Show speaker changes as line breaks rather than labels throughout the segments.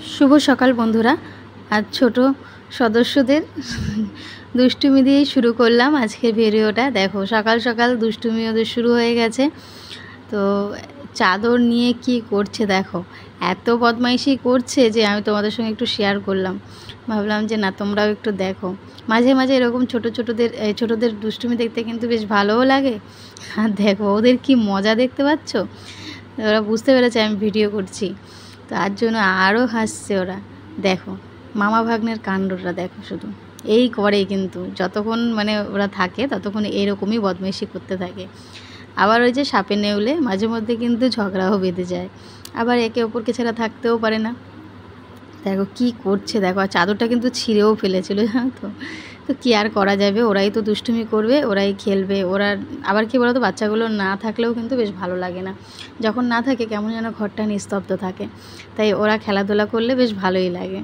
শুভ সকাল বন্ধুরা। আজ ছোট সদস্যদের দুষ্টুমি দিয়েই শুরু করলাম আজকের ভিডিওটা। দেখো সকাল সকাল দুষ্টুমি ওদের শুরু হয়ে গেছে। তো চাদর নিয়ে কি করছে দেখো, এত বদমাইশি করছে যে আমি তোমাদের সঙ্গে একটু শেয়ার করলাম। ভাবলাম যে না, তোমরাও একটু দেখো। মাঝে মাঝে এরকম ছোটোদের দুষ্টুমি দেখতে কিন্তু বেশ ভালোও লাগে। আর দেখো ওদের কি মজা, দেখতে পাচ্ছ? ওরা বুঝতে পেরেছে আমি ভিডিও করছি, তার জন্য আরও হাসছে ওরা। দেখো মামা ভাগ্নের কাণ্ডটা দেখো, শুধু এই করে কিন্তু যতক্ষণ ওরা থাকে ততক্ষণ এরকমই বদমাইশি করতে থাকে। আবার ওই যে সাপে নেউলে মাঝে মধ্যে কিন্তু ঝগড়াও বেঁধে যায়, আবার একে অপরকে ছাড়া থাকতেও পারে না। দেখো কি করছে দেখো, আর চাদরটা কিন্তু ছিঁড়েও ফেলেছিল, জানো তো। তো কী আর করা যাবে, ওরাই তো দুষ্টুমি করবে, ওরাই খেলবে। ওরা আবার কি বলো তো, বাচ্চাগুলো না থাকলেও কিন্তু বেশ ভালো লাগে না। যখন না থাকে কেমন যেন ঘরটা নিস্তব্ধ থাকে, তাই ওরা খেলাধুলা করলে বেশ ভালোই লাগে।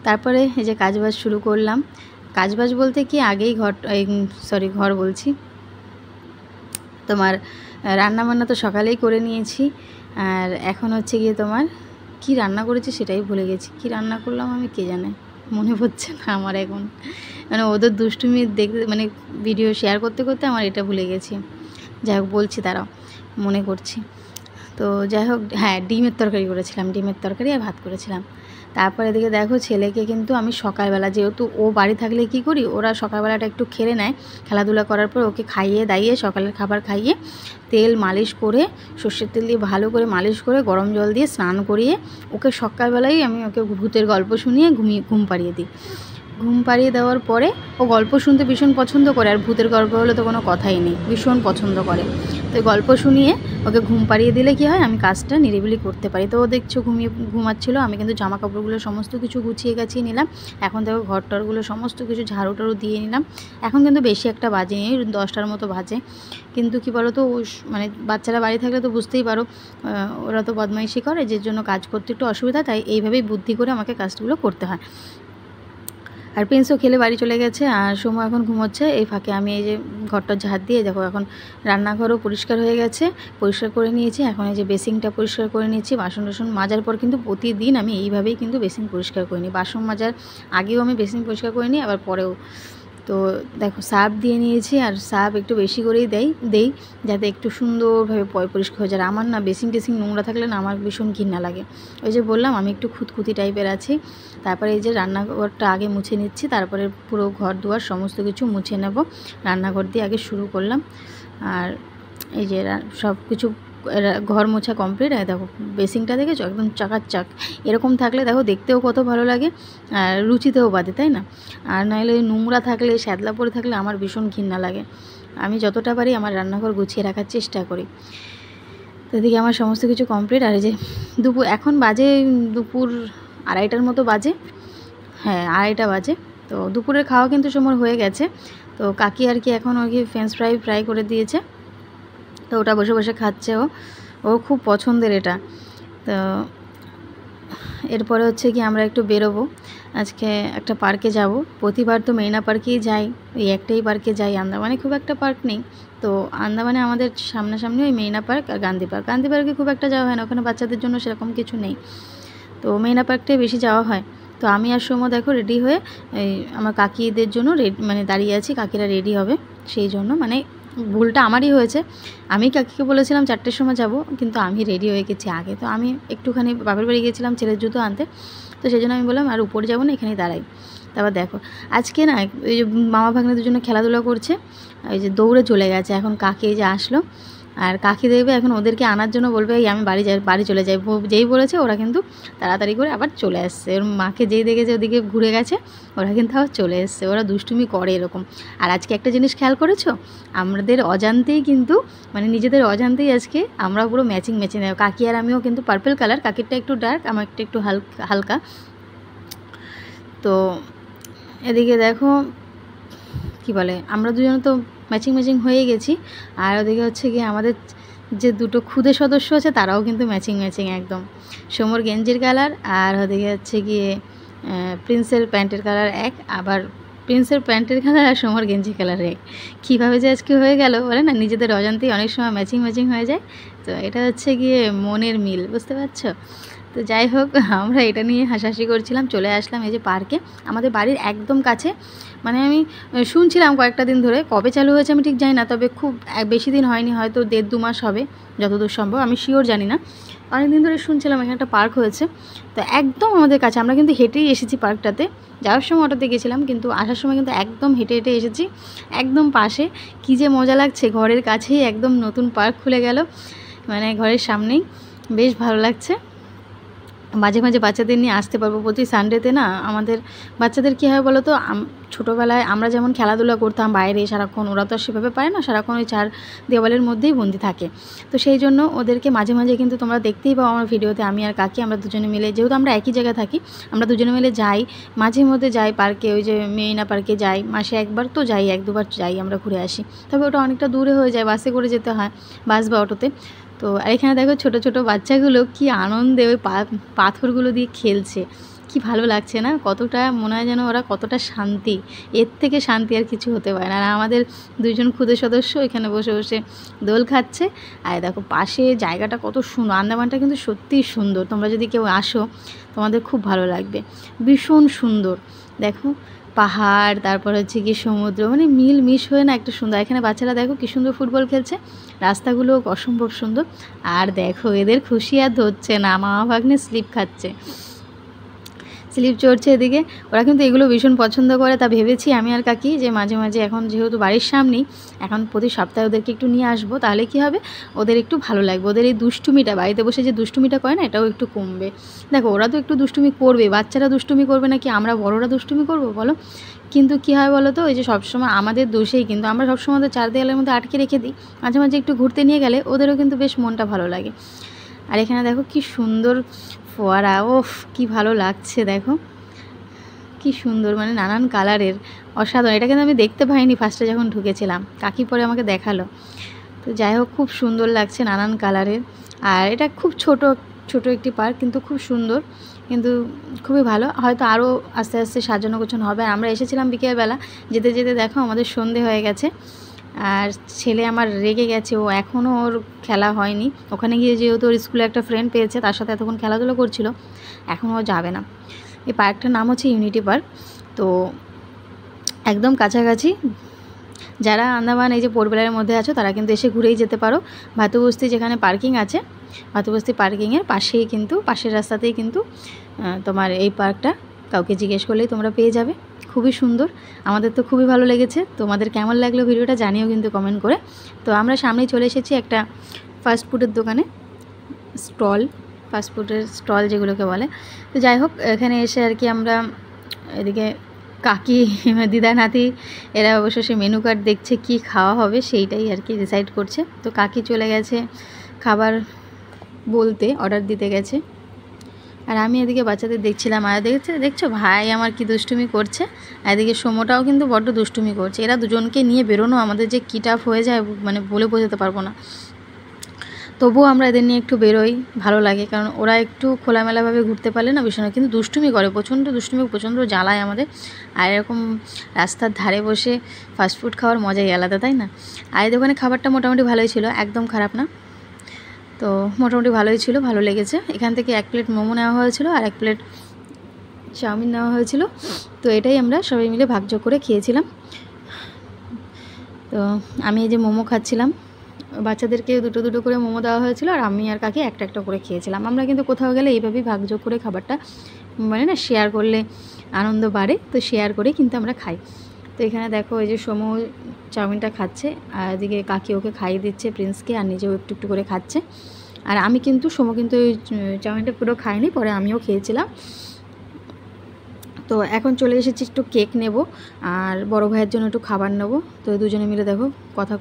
তারপরে এই যে কাজবাজ শুরু করলাম। কাজবাজ বলতে কি, আগেই ঘর বলছি, তোমার রান্নাবান্না তো সকালেই করে নিয়েছি। আর এখন হচ্ছে গিয়ে তোমার কি রান্না করেছি সেটাই ভুলে গেছি। কি রান্না করলাম আমি কে জানে, মনে পড়ছে না আমার এখন। ওদের দুষ্টুমি দেখতে ভিডিও শেয়ার করতে করতে আমার এটা ভুলে গেছি। যাই হোক বলছি, দাঁড়াও মনে করছি। তো যাই হোক, হ্যাঁ, ডিমের তরকারি করেছিলাম, ডিমের তরকারি আর ভাত করেছিলাম। তারপরে এদিকে দেখো ছেলেকে কিন্তু আমি সকালবেলা, যেহেতু ও বাড়ি থাকলে কি করি, ওরা সকালবেলাটা একটু খেলে নেয়, খেলাধুলা করার পর ওকে খাইয়ে দাইয়ে সকালের খাবার খাইয়ে তেল মালিশ করে, সর্ষের তেল দিয়ে ভালো করে মালিশ করে গরম জল দিয়ে স্নান করিয়ে ওকে সকালবেলাই আমি ওকে ভূতের গল্প শুনিয়ে ঘুম পাড়িয়ে দিই। ঘুম পাড়িয়ে দেওয়ার পরে ও গল্প শুনতে ভীষণ পছন্দ করে, আর ভূতের গল্প হলে তো কোনো কথাই নেই, ভীষণ পছন্দ করে। তো গল্প শুনিয়ে ওকে ঘুম পাড়িয়ে দিলে কি হয়, আমি কাজটা নিরিবিলি করতে পারি। তো ও দেখছো ঘুমাচ্ছিলো, আমি কিন্তু জামা কাপড়গুলো সমস্ত কিছু গুছিয়ে গাছিয়ে নিলাম। এখন দেখো ঘর টরগুলো সমস্ত কিছু ঝাড়ু টাড়ু দিয়ে নিলাম। এখন কিন্তু বেশি একটা বাজে নেই, 10টার মতো বাজে। কিন্তু কি বলো তো, বাচ্চারা বাড়ি থাকলে তো বুঝতেই পারো, ওরা তো বদমাইশি করে, যে জন্য কাজ করতে একটু অসুবিধা, তাই এইভাবেই বুদ্ধি করে আমাকে কাজগুলো করতে হয়। আর প্রিন্সও খেলে বাড়ি চলে গেছে, আর সময় এখন ঘুমোচ্ছে। এই ফাঁকে আমি এই যে ঘরটা ঝাড় দিয়ে দেখো, এখন রান্নাঘরও পরিষ্কার হয়ে গেছে, পরিষ্কার করে নিয়েছি। এখন এই যে বেসিনটা পরিষ্কার করে নিয়েছি। বাসন টাসন মাজার পর কিন্তু প্রতিদিন আমি এইভাবেই কিন্তু বেসিন পরিষ্কার করে নিই। বাসন মাজার আগেও আমি বেসিন পরিষ্কার করে নিই, আবার পরেও। তো দেখো সার্ফ দিয়ে নিয়েছি, আর সার্ফ একটু বেশি করেই দেই যাতে একটু সুন্দরভাবে পরিষ্কার হয়ে যায়। আমার না বেসিন টেসিন নোংরা থাকলে না আমার ভীষণ ঘৃণা লাগে। ওই যে বললাম আমি একটু খুঁতখুঁতি টাইপের আছি। তারপরে এই যে রান্নাঘরটা আগে মুছে নিচ্ছি, তারপরে পুরো ঘর দুয়ার সমস্ত কিছু মুছে নেব। রান্নাঘর দিয়ে আগে শুরু করলাম। আর এই যে সব কিছু ঘর মোছা কমপ্লিট। দেখো বেসিনটা দেখেছো, একদম চাকাচাক। এরকম থাকলে দেখো দেখতেও কত ভালো লাগে, আর রুচিতেও বাদে, তাই না? আর নাহলে নোংরা থাকলে, শ্যাদলা পরে থাকলে আমার ভীষণ ঘৃণা লাগে। আমি যতটা পারি আমার রান্নাঘর গুছিয়ে রাখার চেষ্টা করি। তো এদিকে আমার সমস্ত কিছু কমপ্লিট। আর এই যে এখন বাজে দুপুর 2:30টার মতো বাজে। হ্যাঁ, 2:30টা বাজে। তো দুপুরের খাওয়া কিন্তু সময় হয়ে গেছে। তো কাকি আর কি এখন ওই ফ্রেঞ্চ ফ্রাই করে দিয়েছে, তো ওটা বসে বসে খাচ্ছে। ও খুব পছন্দের এটা। তো এরপরে হচ্ছে কি আমরা একটু বেরোবো, আজকে একটা পার্কে যাব। প্রতিবার তো মেরিনা পার্কেই যাই, ওই একটাই পার্কে যাই। আন্দামানে খুব একটা পার্ক নেই। তো আন্দামানে আমাদের সামনাসামনি ওই মেরিনা পার্ক আর গান্ধী পার্কে খুব একটা যাওয়া হয় না, ওখানে বাচ্চাদের জন্য সেরকম কিছু নেই। তো মেরিনা পার্কটাই বেশি যাওয়া হয়। তো আমি আর সৌম্য দেখো রেডি হয়ে এই আমার কাকিদের জন্য দাঁড়িয়ে আছি। কাকিরা রেডি হবে, সেই জন্য ভুলটা আমারই হয়েছে। আমি কাকিকে বলেছিলাম 4টের সময় যাব, কিন্তু আমি রেডি হয়ে গেছি আগে। তো আমি একটুখানি বাপের বাড়ি গিয়েছিলাম ছেলের জুতো আনতে, তো সেই জন্য আমি বললাম আর উপরে যাবো না, এখানেই দাঁড়াই। তারপর দেখো আজকে না ওই যে মামা ভাগ্নেদের জন্য খেলাধুলা করছে, ওই যে দৌড়ে চলে গেছে। এখন কাকি এই যে আসলো, আর কাকি দেখবে এখন ওদেরকে আনার জন্য বলবে এই আমি বাড়ি চলে যাই। যেই বলেছে ওরা কিন্তু তাড়াতাড়ি করে আবার চলে আসছে। ওর মাকে যেই দেখেছে ওদিকে ঘুরে গেছে, ওরা কিন্তু আবার চলে এসছে। ওরা দুষ্টুমি করে এরকম। আর আজকে একটা জিনিস খেয়াল করেছো, আমাদের অজান্তেই কিন্তু নিজেদের অজান্তেই আজকে আমরা পুরো ম্যাচিং কাকি আর আমিও কিন্তু পার্পল কালার, কাকিরটা একটু ডার্ক, আমার একটু হালকা। তো এদিকে দেখো কি বলে, আমরা দুজন তো ম্যাচিং হয়ে গেছি। আর ওদিকে হচ্ছে গিয়ে আমাদের যে দুটো খুদে সদস্য আছে তারাও কিন্তু ম্যাচিং একদম। সোমর গেঞ্জির কালার, আর ওদিকে হচ্ছে গিয়ে প্রিন্সের প্যান্টের কালার এক, আবার প্রিন্সের প্যান্টের কালার আর সোমর গেঞ্জি কালার এক। কীভাবে যে আজকে হয়ে গেল বলে না, নিজেদের অজান্তেই অনেক সময় ম্যাচিং হয়ে যায়। তো এটা হচ্ছে গিয়ে মনের মিল, বুঝতে পারছো? তো যাই হোক, আমরা এটা নিয়ে হাসাহাসি করছিলাম। চলে আসলাম এই যে পার্কে, আমাদের বাড়ির একদম কাছে। মানে আমি শুনছিলাম কয়েকটা দিন ধরে, কবে চালু হয়েছে আমি ঠিক জানি না, তবে খুব বেশি দিন হয়নি, হয়তো 1.5-2 মাস হবে যতদূর সম্ভব, আমি শিওর জানি না। অনেক দিন ধরে শুনছিলাম এখানে একটা পার্ক হয়েছে, তো একদম আমাদের কাছে। আমরা কিন্তু হেঁটেই এসেছি পার্কটাতে, যাওয়ার সময় অটোতে গেছিলাম, কিন্তু আসার সময় কিন্তু একদম হেঁটে হেঁটে এসেছি, একদম পাশে। কী যে মজা লাগছে, ঘরের কাছেই একদম নতুন পার্ক খুলে গেল, মানে ঘরের সামনেই, বেশ ভালো লাগছে। মাঝে মাঝে বাচ্চাদের নিয়ে আসতে পারবো। প্রতি সানডেতে না আমাদের বাচ্চাদের কী হয় বলো তো, ছোটোবেলায় আমরা যেমন খেলাধুলা করতাম বাইরে সারাক্ষণ, ওরা তো আর সেভাবে পারে না, সারাক্ষণ ওই 4 দেওয়ালের মধ্যেই বন্দি থাকে। তো সেই জন্য ওদেরকে মাঝে মাঝে কিন্তু তোমরা দেখতেই পাও আমার ভিডিওতে, আমি আর কাকি আমরা দুজনে মিলে, যেহেতু আমরা একই জায়গায় থাকি, আমরা দুজনে মিলে যাই, মাঝে মধ্যে যাই পার্কে, ওই যে মেরিনা পার্কে যাই, মাসে একবার তো যাই, 1-2 বার যাই, আমরা ঘুরে আসি। তবে ওটা অনেকটা দূরে হয়ে যায়, বাসে করে যেতে হয়, বাস বা অটোতে। তো আর এখানে দেখো ছোট ছোট বাচ্চাগুলো কি আনন্দে ওই পাথরগুলো দিয়ে খেলছে, কি ভালো লাগছে না? কতটা মনে হয় যেন ওরা কতটা শান্তি, এর থেকে শান্তি আর কিছু হতে পারে না। আর আমাদের 2জন ক্ষুদে সদস্য এখানে বসে বসে দোল খাচ্ছে। আর দেখো পাশে জায়গাটা কত সুন্দর, আন্দামানটা কিন্তু সত্যিই সুন্দর, তোমরা যদি কেউ আসো তোমাদের খুব ভালো লাগবে, ভীষণ সুন্দর। দেখো পাহাড়, তারপর হচ্ছে কি সমুদ্র, মানে মিল মিশ হয়ে না একটা সুন্দর। এখানে বাচ্চারা দেখো কি সুন্দর ফুটবল খেলছে, রাস্তাগুলো অসম্ভব সুন্দর। আর দেখো এদের খুশি আর ধরছে না, মামা ভাগ্নে স্লিপ খাচ্ছে, স্লিপ চড়ছে এদিকে। ওরা কিন্তু এগুলো ভীষণ পছন্দ করে। তা ভেবেছি আমি আর কাকি যে মাঝে মাঝে, এখন যেহেতু বাড়ির সামনেই, এখন প্রতি সপ্তাহে ওদেরকে একটু নিয়ে আসবো, তাহলে কি হবে, ওদের একটু ভালো লাগবে, ওদের এই দুষ্টুমিটা, বাড়িতে বসে যে দুষ্টুমিটা করে না, এটাও একটু কমবে। দেখো ওরা তো একটু দুষ্টুমি করবে, বাচ্চারা দুষ্টুমি করবে নাকি আমরা বড়রা দুষ্টুমি করবো বলো? কিন্তু কী হয় বলো তো, ওই যে সবসময় আমাদের দোষেই কিন্তু আমরা সবসময় ওদের 4 দেওয়ালের মধ্যে আটকে রেখে দিই। মাঝে মাঝে একটু ঘুরতে নিয়ে গেলে ওদেরও কিন্তু বেশ মনটা ভালো লাগে। আর এখানে দেখো কি সুন্দর ফোয়ারা, ওফ কি ভালো লাগছে, দেখো কি সুন্দর, মানে নানান কালারের, অসাধারণ। এটা কিন্তু আমি দেখতে পাইনি ফার্স্টে যখন ঢুকেছিলাম, কাকি পরে আমাকে দেখালো। তো যাই হোক খুব সুন্দর লাগছে, নানান কালারের। আর এটা খুব ছোট একটি পার্ক, কিন্তু খুব সুন্দর, কিন্তু খুবই ভালো। হয়তো আরও আস্তে আস্তে সাজানো গোছানো হবে। আমরা এসেছিলাম বিকেলবেলা, যেতে যেতে দেখো আমাদের সন্ধে হয়ে গেছে। আর ছেলে আমার রেগে গেছে, ও এখনও ওর খেলা হয়নি। ওখানে গিয়ে যেহেতু ওর স্কুলে একটা ফ্রেন্ড পেয়েছে, তার সাথে এতক্ষণ খেলাধুলো করছিল, এখন ও যাবে না। এই পার্কটার নাম হচ্ছে ইউনিটি পার্ক। তো একদম কাছাকাছি, যারা আন্দামান এই যে পোর্টবেলার মধ্যে আছো তারা কিন্তু এসে ঘুরেই যেতে পারো। ভাতুবস্তি যেখানে পার্কিং আছে, ভাতুবস্তি পার্কিংয়ের পাশেই কিন্তু, পাশের রাস্তাতেই কিন্তু তোমার এই পার্কটা, কাউকে জিজ্ঞেস করলেই তোমরা পেয়ে যাবে। খুবই সুন্দর, আমাদের তো খুবই ভালো লেগেছে। তোমাদের কেমন লাগলো ভিডিওটা জানিও কিন্তু কমেন্ট করে। তো আমরা সামনেই চলে এসেছি একটা ফাস্টফুডের দোকানে, ফাস্টফুডের স্টল যেগুলোকে বলে। তো যাই হোক এখানে এসে আর কি আমরা, এদিকে কাকি, দিদা, নাতি এরা অবশ্য সে মেনু কার্ড দেখছে কি খাওয়া হবে, সেইটাই আর কি ডিসাইড করছে। তো কাকি চলে গেছে খাবার বলতে, অর্ডার দিতে গেছে। আর আমি এদিকে বাচ্চাদের দেখছিলাম। আর দেখছো ভাই আমার কি দুষ্টুমি করছে, আর এদিকে সোমোটাও কিন্তু বড্ড দুষ্টুমি করছে। এরা দুজনকে নিয়ে বেরোনো আমাদের যে কি টাফ হয়ে যায়, মানে বলে বোঝাতে পারবো না। তবুও আমরা এদের নিয়ে একটু বেরোই, ভালো লাগে, কারণ ওরা একটু খোলামেলাভাবে ঘুরতে পারলে না ভীষণ, কিন্তু দুষ্টুমি করে, প্রচণ্ড দুষ্টুমি, প্রচণ্ড জ্বালায় আমাদের। আর এরকম রাস্তার ধারে বসে ফাস্টফুড খাওয়ার মজাই আলাদা, তাই না? আর এই দোকানে খাবারটা মোটামুটি ভালোই ছিল, একদম খারাপ না। তো মোটামুটি ভালোই ছিল, ভালো লেগেছে। এখান থেকে 1 প্লেট মোমো নেওয়া হয়েছিল আর 1 প্লেট চাউমিন নেওয়া হয়েছিল। তো এটাই আমরা সবাই মিলে ভাগযোগ করে খেয়েছিলাম। তো আমি এই যে মোমো খাচ্ছিলাম, বাচ্চাদেরকে দুটো করে মোমো দেওয়া হয়েছিল, আর আমি আর কাকি একটা করে খেয়েছিলাম। আমরা কিন্তু কোথাও গেলে এইভাবেই ভাগযোগ করে খাবারটা, মানে না শেয়ার করলে আনন্দ বাড়ে, তো শেয়ার করে কিন্তু আমরা খাই। তো এখানে দেখো এই যে সমু চাউমিনটা খাচ্ছে, আর এদিকে কাকি ওকে খাইয়ে দিচ্ছে প্রিন্সকে, আর নিজেও একটু করে খাচ্ছে। আর আমি কিন্তু সমু কিন্তু ওই চাউমিনটা পুরো খাইনি, পরে আমিও খেয়েছিলাম। তো এখন চলে এসেছি একটু কেক নেব, আর বড় ভাইয়ের জন্য একটু খাবার নেব। তো দুজনে মিলে দেখো কথা